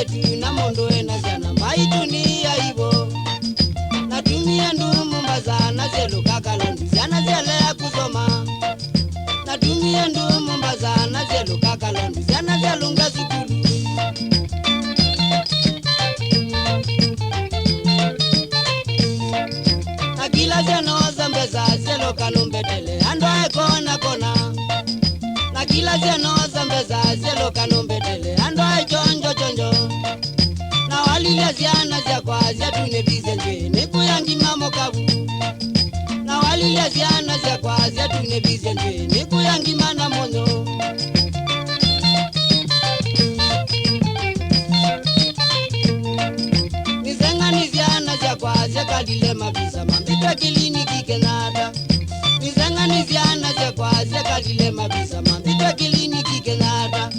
tu na mondo ena jana mai dunia hivyo na dunia ndumu mbazana zelo kakalandu jana zele kusoma na dunia ndumu mbazana zelo kakalandu jana zelo ngazukulu na kila jano zambeza zelo kanombetele ando kona kona na kila jano zambeza zelo kanombetele ando chonjo chonjo na walilia ziana zya kwa zya tunebize njene kuyangi mamo kabu na walilia ziana zya kwa zya tunebize njene kuyangi mana monyo nizenga ni ziana zya kwa zya kalile mabisa mambita kilini kikenada nizenga ni ziana zya kwa zya kalile mabisa mambita kilini kikenada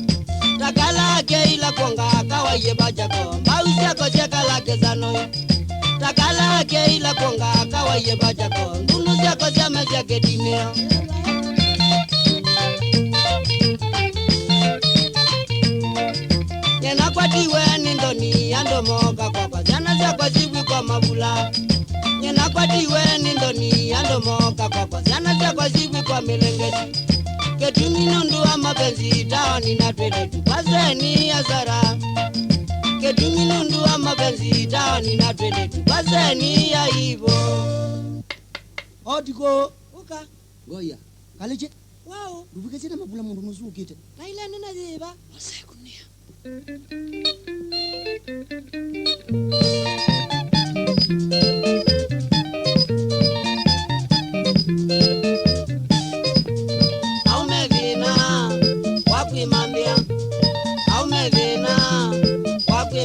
takala keila konga kawaye bajako mausia ko sekala kezano takala keila konga kawaye bajako ndunu sia ko jama jakedine yena kwatiwe ni ndoni ando moka kwa jana sia ko jibu kwa mabula yena kwatiwe ni ndoni ando moka kwa jana sia ko jibu kwa melengeti ketuni nundua mapenzi taoni na twele tupazeni azara ketuni nundua mapenzi taoni na twele tupazeni ya hivyo odiko uka goya kaleje wao rubuke zina mabula mundu nuzukite na ile nina ziba masekunia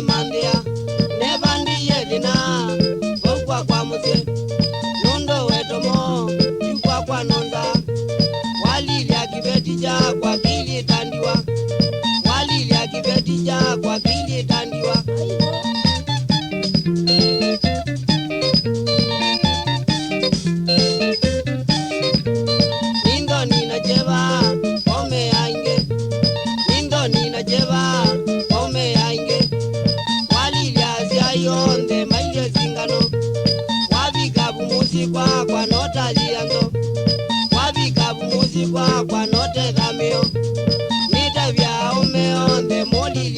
mandia nebandi yedina bokwa kwa muse nundo wetomo yukwa kwa nonza walilia kibetija kwa kili tandiwa walilia kibetija kwa kili tandiwa nindo ninajeba ome ainge nindo ninajeba ome ainge yonde maile zingano wabikabu muzikwa kwa nota lianzo wabikabu muzikwa kwa note dhamio nita vya umeonde moli